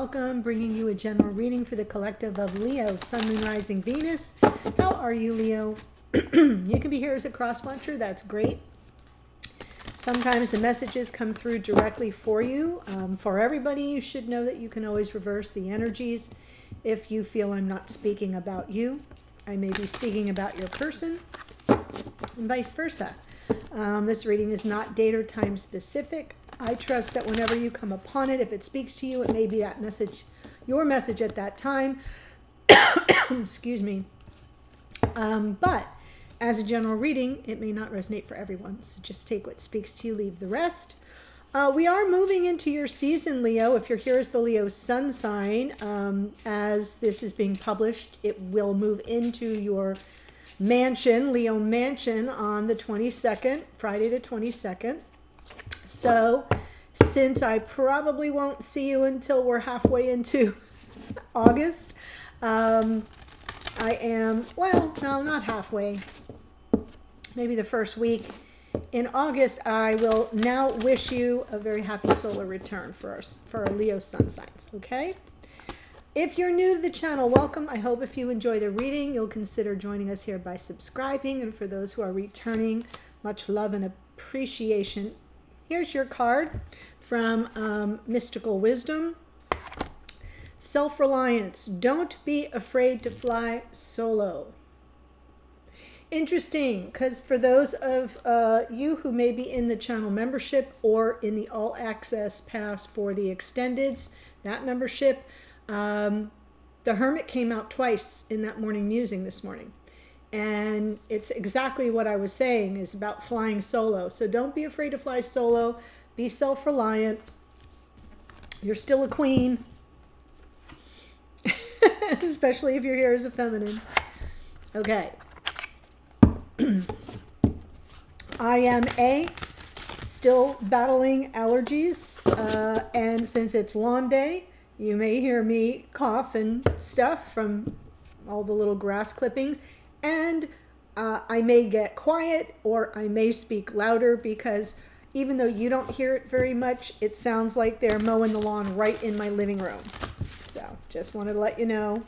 welcome, bringing you a general reading for the collective of Leo, Sun, Moon, Rising, Venus. How are you, Leo? You can be here as a cross-watcher. That's great. Sometimes the messages come through directly for you. For everybody, you should know that you can always reverse the energies. If you feel I'm not speaking about you, I may be speaking about your person, and vice versa. This reading is not date or time specific. I trust that whenever you come upon it, if it speaks to you, it may be that message, your message at that time. Excuse me. But as a general reading, it may not resonate for everyone. So just take what speaks to you, leave the rest. We are moving into your season, Leo. If you're here as the Leo sun sign, as this is being published, it will move into your mansion, Leo mansion, on the 22nd, Friday the 22nd. So since I probably won't see you until we're halfway into August, I am, well, no, not halfway, maybe the first week in August, I will now wish you a very happy solar return for our Leo sun signs, okay? If you're new to the channel, welcome. I hope if you enjoy the reading, you'll consider joining us here by subscribing. And for those who are returning, much love and appreciation. Here's your card from Mystical Wisdom. Self-reliance. Don't be afraid to fly solo. Interesting, because for those of you who may be in the channel membership or in the all access pass for the extendeds, that membership, the Hermit came out twice in that morning musing this morning. And it's exactly what I was saying, is about flying solo. So don't be afraid to fly solo. Be self-reliant. You're still a queen. Especially if you're here as a feminine. Okay. I am still battling allergies. And since it's lawn day, you may hear me cough and stuff from all the little grass clippings. And I may get quiet or I may speak louder because even though you don't hear it very much, it sounds like they're mowing the lawn right in my living room. So just wanted to let you know.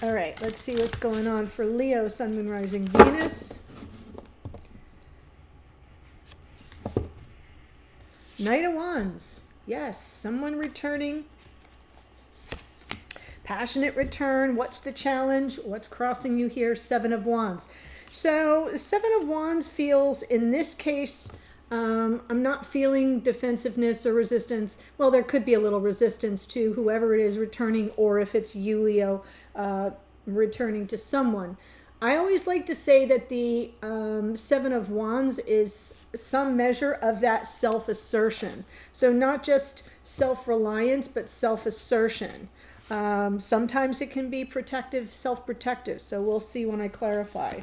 All right, let's see what's going on for Leo, Sun, Moon, Rising, Venus. Knight of Wands. Yes, someone returning. Passionate return. What's the challenge? What's crossing you here? Seven of Wands. So Seven of Wands feels, in this case, I'm not feeling defensiveness or resistance. Well, there could be a little resistance to whoever it is returning, or if it's you, Leo, returning to someone. I always like to say that the Seven of Wands is some measure of that self-assertion. So not just self-reliance, but self-assertion. Sometimes it can be protective, self-protective. So we'll see when I clarify.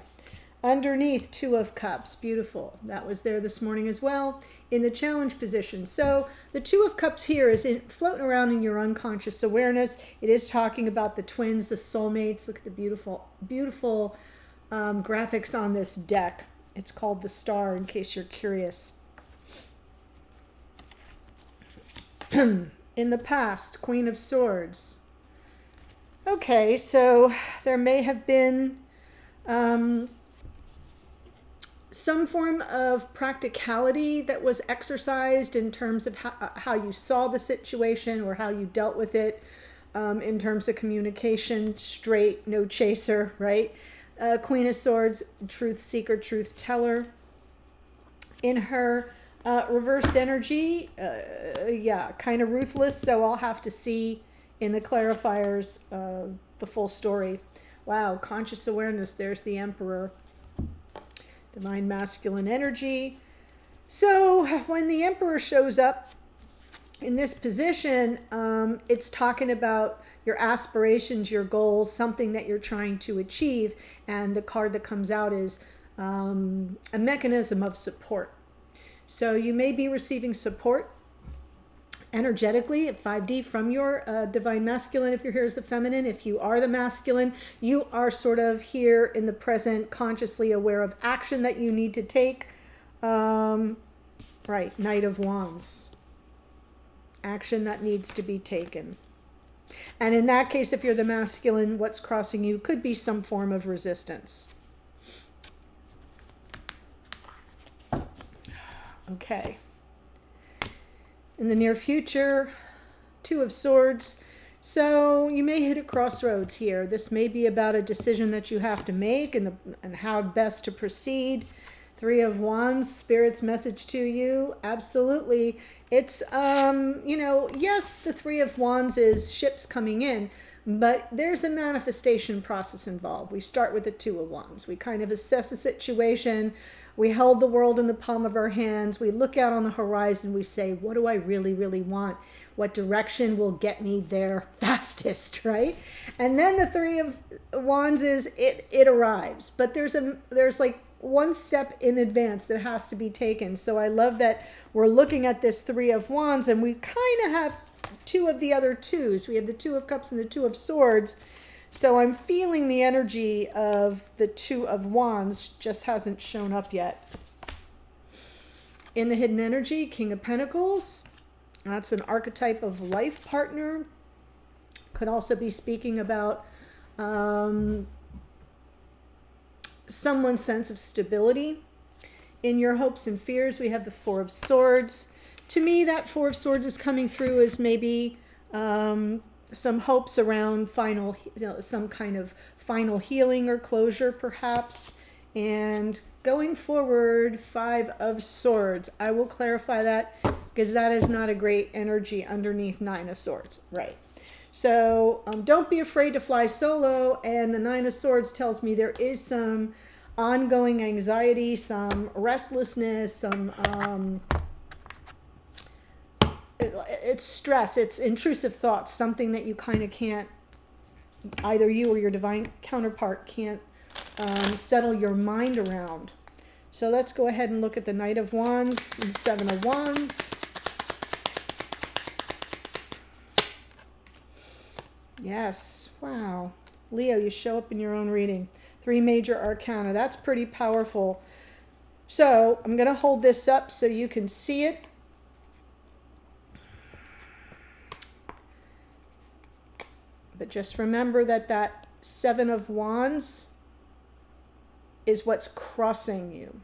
Underneath, Two of Cups. Beautiful. That was there this morning as well in the challenge position. So the Two of Cups here is floating around in your unconscious awareness. It is talking about the twins, the soulmates. Look at the beautiful, beautiful graphics on this deck. It's called the Star, in case you're curious. In the past, Queen of Swords. Okay, so there may have been some form of practicality that was exercised in terms of how you saw the situation or how you dealt with it, in terms of communication, straight, no chaser, right? Queen of Swords, truth seeker, truth teller. In her reversed energy, yeah, kind of ruthless, so I'll have to see in the clarifiers the full story. Wow, conscious awareness, there's the Emperor. Divine masculine energy. So when the Emperor shows up in this position, it's talking about your aspirations, your goals, something that you're trying to achieve. And the card that comes out is a mechanism of support. So you may be receiving support energetically at 5D from your divine masculine. If you're here as the feminine, if you are the masculine, you are sort of here in the present, consciously aware of action that you need to take. Right, Knight of Wands. Action that needs to be taken. And in that case, if you're the masculine, what's crossing you could be some form of resistance. Okay. In the near future, Two of Swords. So you may hit a crossroads here. This may be about a decision that you have to make and how best to proceed. Three of Wands, Spirit's message to you. Absolutely. It's, yes, the Three of Wands is ships coming in, but there's a manifestation process involved. We start with the Two of Wands. We kind of assess the situation. We held the world in the palm of our hands. We look out on the horizon. We say, what do I really, really want? What direction will get me there fastest, right? And then the Three of Wands is it arrives. But there's like one step in advance that has to be taken. So I love that we're looking at this Three of Wands, and we kind of have two of the other twos. We have the Two of Cups and the Two of Swords. So I'm feeling the energy of the Two of Wands, just hasn't shown up yet. In the hidden energy, King of Pentacles. That's an archetype of life partner. Could also be speaking about someone's sense of stability. In your hopes and fears, we have the Four of Swords. To me, that Four of Swords is coming through as maybe some hopes around some kind of final healing or closure, perhaps. And going forward, Five of Swords. I will clarify that because that is not a great energy underneath Nine of Swords. Right. So don't be afraid to fly solo. And the Nine of Swords tells me there is some ongoing anxiety, some restlessness, some it's stress, it's intrusive thoughts, something that you kind of can't, either you or your divine counterpart can't settle your mind around. So let's go ahead and look at the Knight of Wands and Seven of Wands. Yes, wow. Leo, you show up in your own reading. Three major arcana. That's pretty powerful. So I'm going to hold this up so you can see it. But just remember that that Seven of Wands is what's crossing you.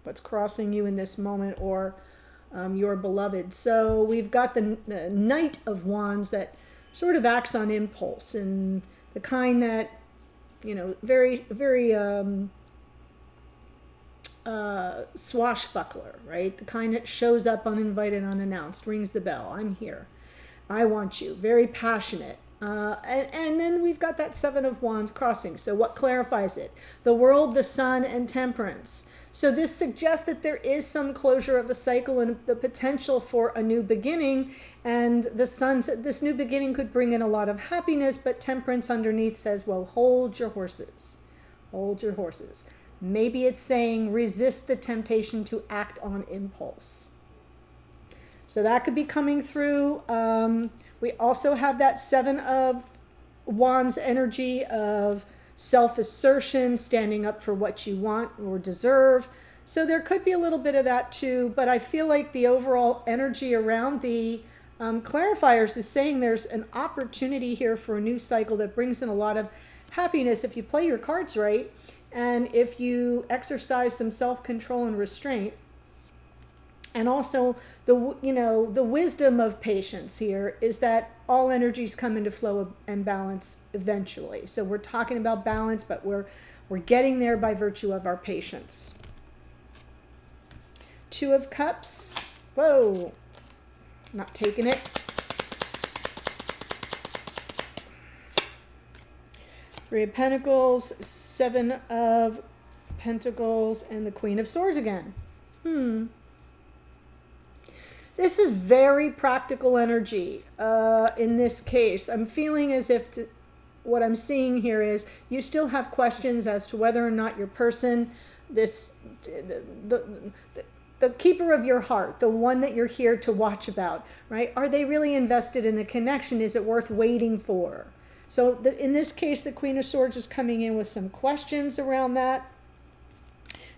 What's crossing you in this moment, or your beloved. So we've got the Knight of Wands that sort of acts on impulse, and the kind that, very, very swashbuckler, right? The kind that shows up uninvited, unannounced, rings the bell. I'm here. I want you. Very passionate. And then we've got that Seven of Wands crossing. So what clarifies it? The world, the sun, and temperance. So this suggests that there is some closure of a cycle and the potential for a new beginning. And the sun said this new beginning could bring in a lot of happiness, but temperance underneath says, well, hold your horses. Hold your horses. Maybe it's saying resist the temptation to act on impulse. So that could be coming through. We also have that Seven of Wands energy of self-assertion, standing up for what you want or deserve. So there could be a little bit of that too, but I feel like the overall energy around the clarifiers is saying there's an opportunity here for a new cycle that brings in a lot of happiness if you play your cards right, and if you exercise some self-control and restraint. And also the wisdom of patience here is that all energies come into flow and balance eventually. So we're talking about balance, but we're getting there by virtue of our patience. Two of Cups. Whoa, not taking it. Three of Pentacles, Seven of Pentacles, and the Queen of Swords again. This is very practical energy in this case. I'm feeling as if what I'm seeing here is you still have questions as to whether or not your person, the keeper of your heart, the one that you're here to watch about, right? Are they really invested in the connection? Is it worth waiting for? So in this case, the Queen of Swords is coming in with some questions around that.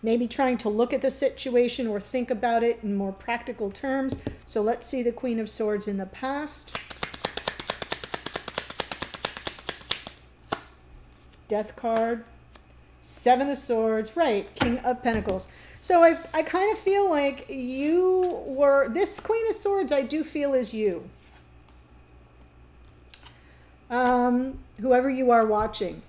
maybe trying to look at the situation or think about it in more practical terms. So let's see the Queen of Swords in the past. Death card. Seven of Swords, right, King of Pentacles. So I kind of feel like you were, this Queen of Swords I do feel is you. Whoever you are watching.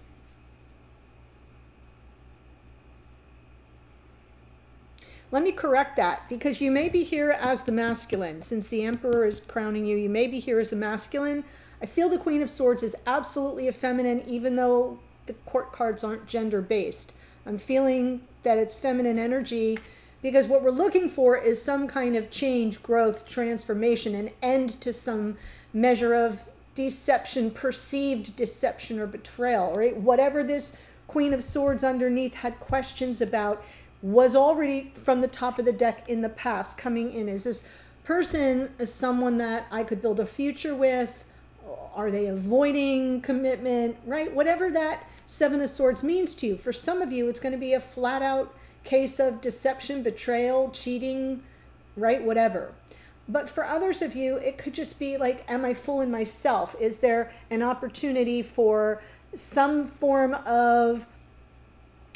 Let me correct that, because you may be here as the masculine. Since the Emperor is crowning you, you may be here as the masculine. I feel the Queen of Swords is absolutely a feminine, even though the court cards aren't gender-based. I'm feeling that it's feminine energy, because what we're looking for is some kind of change, growth, transformation, an end to some measure of deception, perceived deception or betrayal, right? Whatever this Queen of Swords underneath had questions about was already from the top of the deck in the past coming in. Is this person someone that I could build a future with? Are they avoiding commitment, right? Whatever that Seven of Swords means to you. For some of you, it's going to be a flat out case of deception, betrayal, cheating, right? Whatever. But for others of you, it could just be like, am I fooling myself? Is there an opportunity for some form of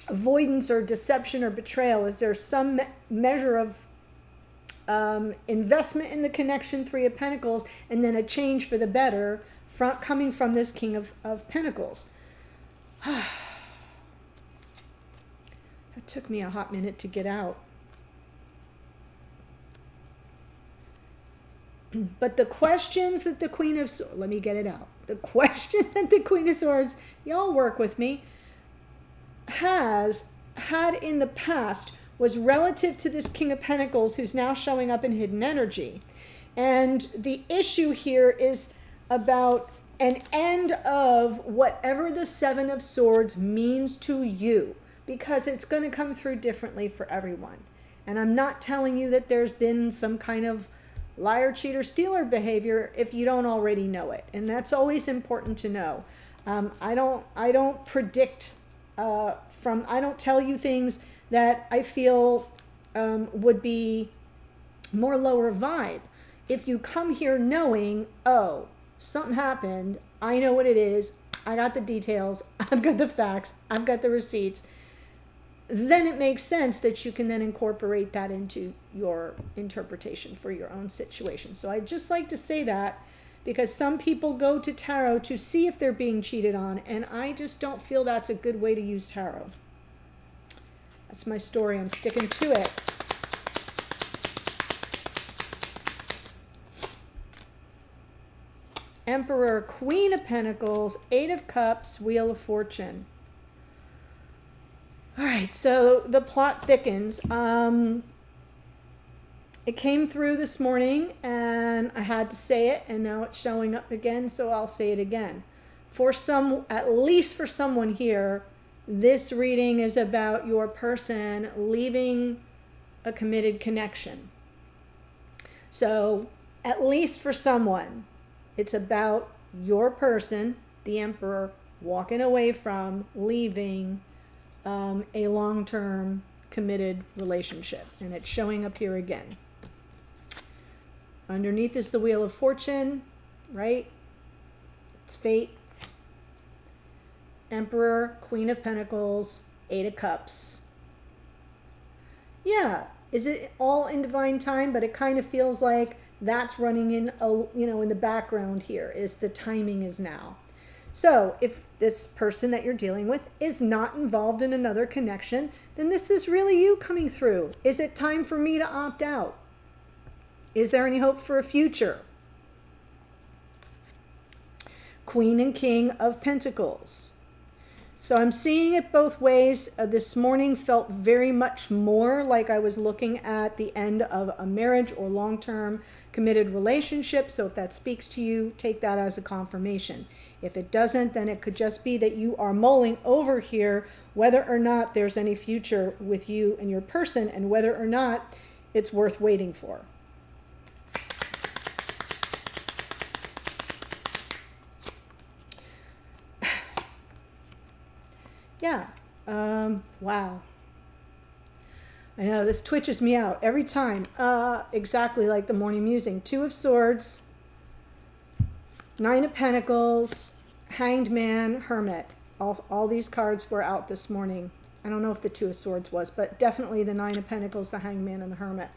avoidance or deception or betrayal? Is there some measure of investment in the connection, Three of Pentacles, and then a change for the better coming from this King of Pentacles? That took me a hot minute to get out. But the questions that the Queen of Swords, let me get it out. The question that the Queen of Swords, y'all work with me, has had in the past was relative to this King of Pentacles who's now showing up in hidden energy. And the issue here is about an end of whatever the Seven of Swords means to you, because it's going to come through differently for everyone. And I'm not telling you that there's been some kind of liar, cheater, stealer behavior if you don't already know it. And that's always important to know. I don't predict I don't tell you things that I feel would be more lower vibe. If you come here knowing, oh, something happened, I know what it is, I got the details, I've got the facts, I've got the receipts, then it makes sense that you can then incorporate that into your interpretation for your own situation. So I just like to say that, because some people go to tarot to see if they're being cheated on, and I just don't feel that's a good way to use tarot. That's my story. I'm sticking to it. Emperor, Queen of Pentacles, Eight of Cups, Wheel of Fortune. All right, so the plot thickens. It came through this morning and I had to say it, and now it's showing up again, so I'll say it again. At least for someone here, this reading is about your person leaving a committed connection. So at least for someone, it's about your person, the Emperor, walking away from, leaving a long-term committed relationship. And it's showing up here again. Underneath is the Wheel of Fortune, right? It's fate. Emperor, Queen of Pentacles, Eight of Cups. Yeah, is it all in divine time? But it kind of feels like that's running in, in the background here, is the timing is now. So if this person that you're dealing with is not involved in another connection, then this is really you coming through. Is it time for me to opt out? Is there any hope for a future? Queen and King of Pentacles. So I'm seeing it both ways. This morning felt very much more like I was looking at the end of a marriage or long-term committed relationship. So if that speaks to you, take that as a confirmation. If it doesn't, then it could just be that you are mulling over here whether or not there's any future with you and your person, and whether or not it's worth waiting for. Yeah. Wow. I know, this twitches me out every time. Exactly like the morning musing. Two of Swords, Nine of Pentacles, Hanged Man, Hermit. All these cards were out this morning. I don't know if the Two of Swords was, but definitely the Nine of Pentacles, the Hanged Man, and the Hermit.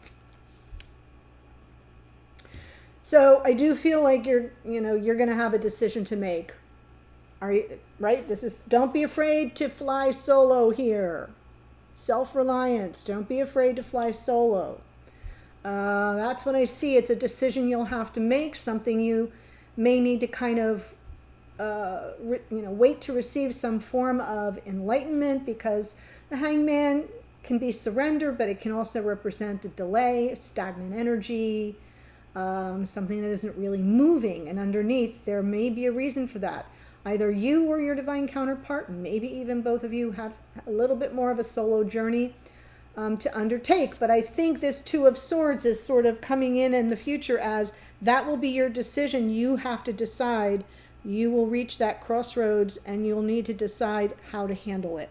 So I do feel like you're going to have a decision to make. Are you right? Don't be afraid to fly solo here. Self-reliance. Don't be afraid to fly solo. That's what I see. It's a decision you'll have to make. Something you may need to kind of, wait to receive some form of enlightenment, because the Hangman can be surrender, but it can also represent a delay, stagnant energy, something that isn't really moving. And underneath, there may be a reason for that. Either you or your divine counterpart, maybe even both of you, have a little bit more of a solo journey to undertake. But I think this Two of Swords is sort of coming in the future as that will be your decision. You have to decide. You will reach that crossroads and you'll need to decide how to handle it.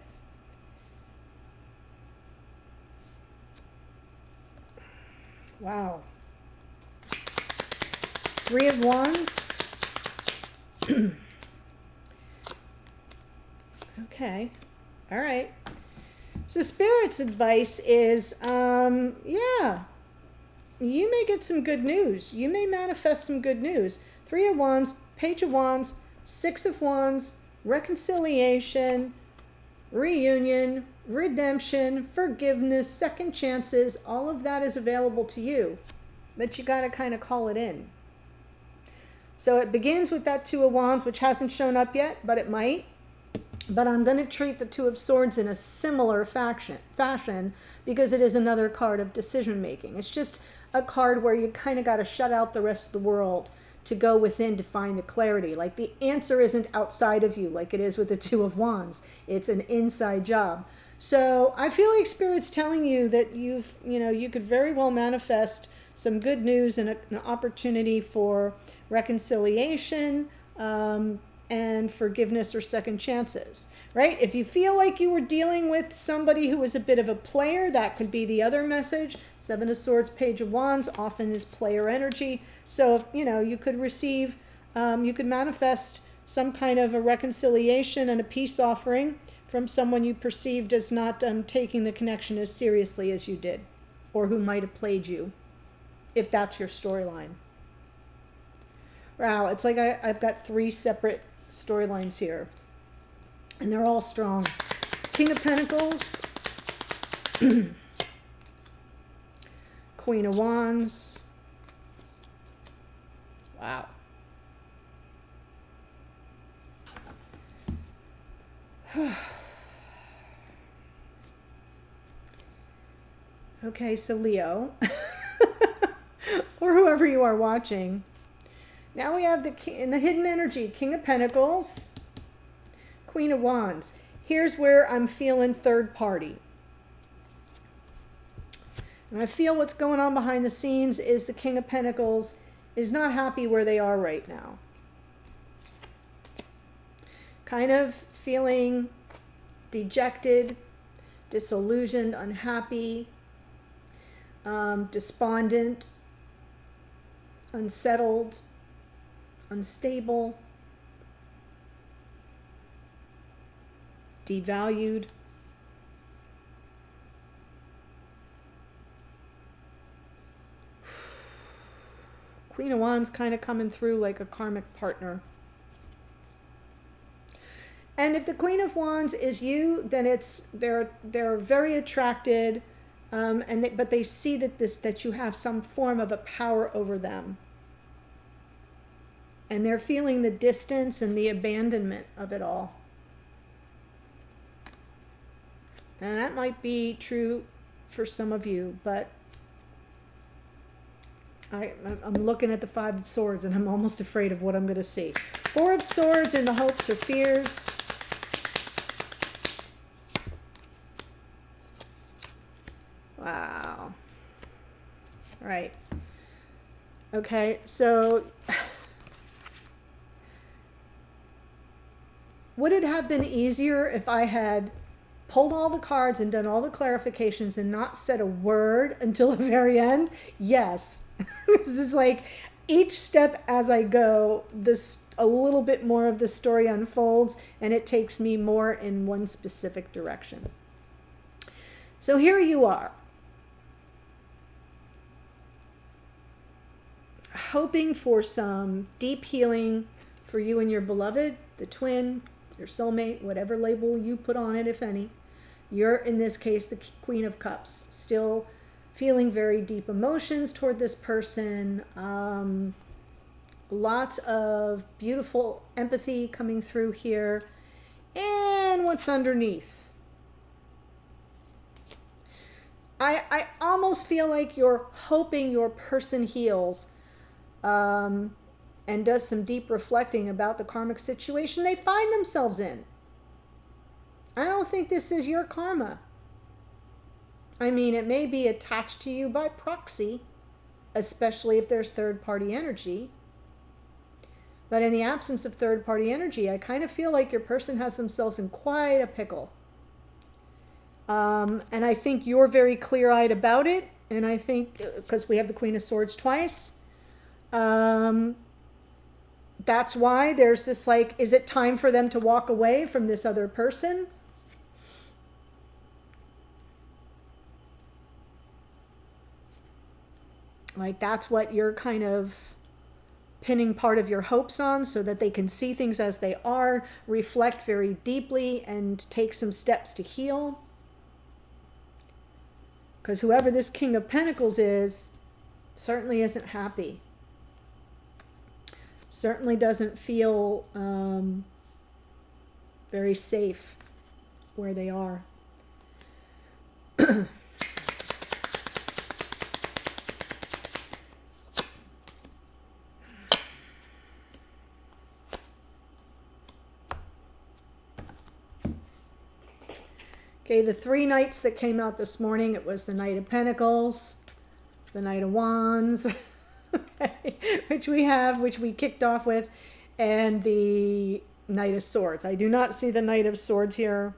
Wow. Three of Wands. Okay. All right. So Spirit's advice is, yeah, you may get some good news. You may manifest some good news. Three of Wands, Page of Wands, Six of Wands, reconciliation, reunion, redemption, forgiveness, second chances. All of that is available to you, but you got to kind of call it in. So it begins with that Two of Wands, which hasn't shown up yet, but it might. But I'm going to treat the Two of Swords in a similar fashion because it is another card of decision making. It's just a card where you kind of got to shut out the rest of the world to go within to find the clarity. Like the answer isn't outside of you like it is with the Two of Wands. It's an inside job. So I feel like Spirit's telling you that you could very well manifest some good news and an opportunity for reconciliation, and forgiveness or second chances, right? If you feel like you were dealing with somebody who was a bit of a player, that could be the other message. Seven of Swords, Page of Wands often is player energy. So if you could receive, you could manifest some kind of a reconciliation and a peace offering from someone you perceived as not taking the connection as seriously as you did, or who might have played you, if that's your storyline. Wow, it's like I've got three separate storylines here, and they're all strong. King of Pentacles, Queen of Wands. Wow. Okay, so Leo, or whoever you are watching. Now we have in the hidden energy, King of Pentacles, Queen of Wands. Here's where I'm feeling third party. And I feel what's going on behind the scenes is the King of Pentacles is not happy where they are right now. Kind of feeling dejected, disillusioned, unhappy, despondent, unsettled, unstable, devalued. Queen of Wands kind of coming through like a karmic partner. And if the Queen of Wands is you, then they're very attracted, but they see that you have some form of a power over them. And they're feeling the distance and the abandonment of it all. And that might be true for some of you, but I'm looking at the Five of Swords and I'm almost afraid of what I'm going to see. Four of Swords in the hopes or fears. Wow. Right. Okay, so would it have been easier if I had pulled all the cards and done all the clarifications and not said a word until the very end? Yes. This is like each step as I go, this a little bit more of the story unfolds and it takes me more in one specific direction. So here you are, hoping for some deep healing for you and your beloved, the twin, your soulmate, whatever label you put on it, if any. You're, in this case, the Queen of Cups, still feeling very deep emotions toward this person. Lots of beautiful empathy coming through here. And what's underneath? I almost feel like you're hoping your person heals and does some deep reflecting about the karmic situation they find themselves in. I don't think this is your karma. I mean, it may be attached to you by proxy, especially if there's third-party energy. But in the absence of third-party energy, I kind of feel like your person has themselves in quite a pickle. And I think you're very clear-eyed about it. And I think, because we have the Queen of Swords twice, that's why there's this like, is it time for them to walk away from this other person? Like that's what you're kind of pinning part of your hopes on so that they can see things as they are, reflect very deeply, and take some steps to heal. Because whoever this King of Pentacles is certainly isn't happy. Certainly doesn't feel very safe where they are. Okay, the three knights that came out this morning, it was the Knight of Pentacles, the Knight of Wands, which we kicked off with, and the Knight of Swords. I do not see the Knight of Swords here,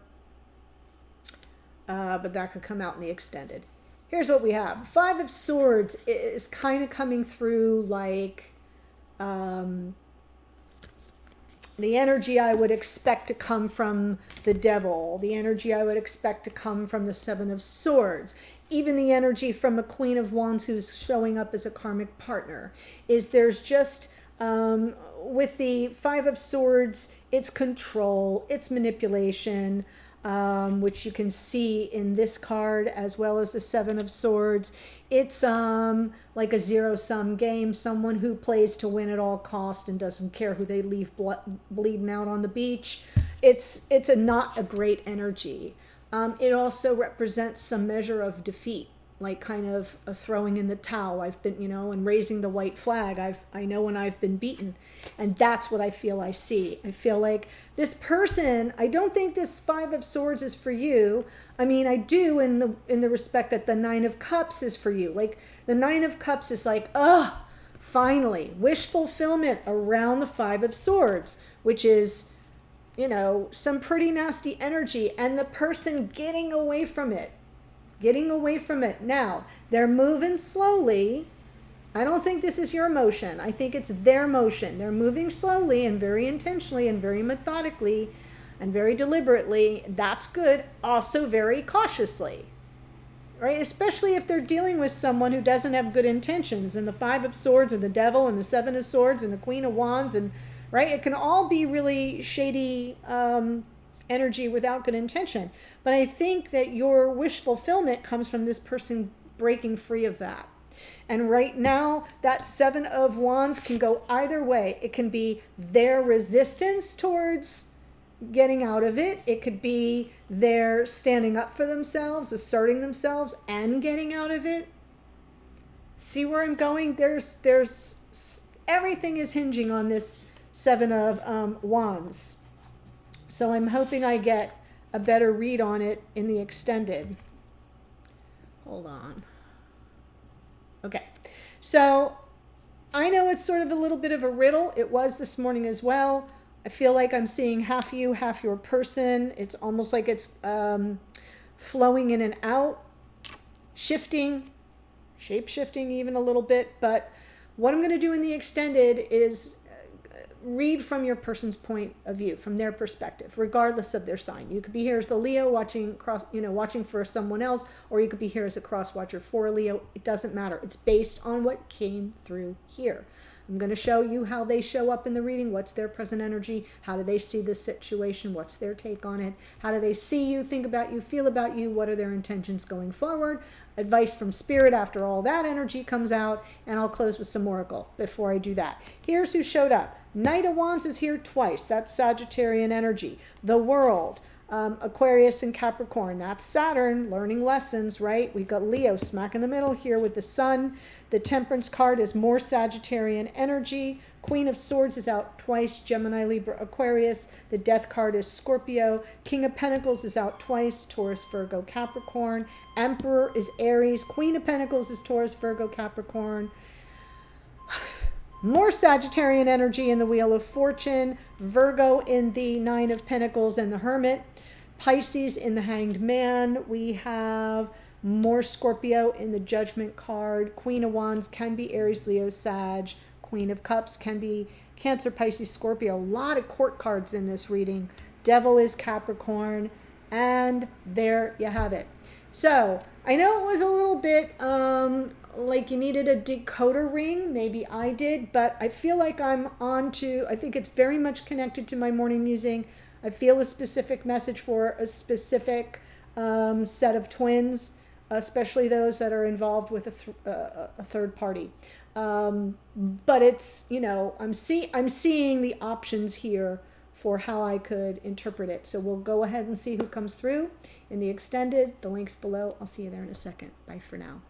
but that could come out in the extended. Here's what we have. Five of Swords is kind of coming through like the energy I would expect to come from the Devil, the energy I would expect to come from the Seven of Swords, even the energy from a Queen of Wands who's showing up as a karmic partner. There's just, with the Five of Swords, it's control, it's manipulation, which you can see in this card, as well as the Seven of Swords. It's like a zero-sum game, someone who plays to win at all cost and doesn't care who they leave bleeding out on the beach. It's not a great energy. It also represents some measure of defeat, like kind of a throwing in the towel. I've been, and raising the white flag. I know when I've been beaten. And that's what I feel I see. I feel like this person, I don't think this Five of Swords is for you. I mean, I do in the respect that the Nine of Cups is for you. Like the Nine of Cups is like, finally, wish fulfillment around the Five of Swords, which is, some pretty nasty energy, and the person getting away from it. Now, they're moving slowly. I don't think this is your motion. I think it's their motion. They're moving slowly and very intentionally and very methodically and very deliberately. That's good. Also very cautiously, right? Especially if they're dealing with someone who doesn't have good intentions. And the Five of Swords and the Devil and the Seven of Swords and the Queen of Wands, and right? It can all be really shady energy without good intention. But I think that your wish fulfillment comes from this person breaking free of that. And right now, that Seven of Wands can go either way. It can be their resistance towards getting out of it. It could be their standing up for themselves, asserting themselves, and getting out of it. See where I'm going? There's everything is hinging on this Seven of Wands. So I'm hoping I get a better read on it in the extended. Hold on. Okay, so I know it's sort of a little bit of a riddle. It was this morning as well. I feel like I'm seeing half you, half your person. It's almost like it's flowing in and out, shifting, shape shifting even a little bit. But what I'm going to do in the extended is read from your person's point of view, from their perspective, regardless of their sign. You could be here as the Leo watching watching for someone else, or you could be here as a cross watcher for Leo. It doesn't matter. It's based on what came through here. I'm going to show you how they show up in the reading. What's their present energy? How do they see the situation? What's their take on it? How do they see you, think about you, feel about you? What are their intentions going forward? Advice from Spirit after all that energy comes out. And I'll close with some oracle before I do that. Here's who showed up. Knight of Wands is here twice. That's Sagittarian energy. The World, Aquarius and Capricorn. That's Saturn, learning lessons, right? We've got Leo smack in the middle here with the Sun. The Temperance card is more Sagittarian energy. Queen of Swords is out twice. Gemini, Libra, Aquarius. The Death card is Scorpio. King of Pentacles is out twice. Taurus, Virgo, Capricorn. Emperor is Aries. Queen of Pentacles is Taurus, Virgo, Capricorn. More Sagittarian energy in the Wheel of Fortune. Virgo in the Nine of Pentacles and the Hermit. Pisces in the Hanged Man. We have more Scorpio in the Judgment card. Queen of Wands can be Aries, Leo, Sag. Queen of Cups can be Cancer, Pisces, Scorpio. A lot of court cards in this reading. Devil is Capricorn. And there you have it. So I know it was a little bit like you needed a decoder ring. Maybe I did, but I feel like I'm on to, I think it's very much connected to my morning musing. I feel a specific message for a specific set of twins, especially those that are involved with a third party. But it's, I'm seeing the options here for how I could interpret it. So we'll go ahead and see who comes through in the extended. The link's below. I'll see you there in a second. Bye for now.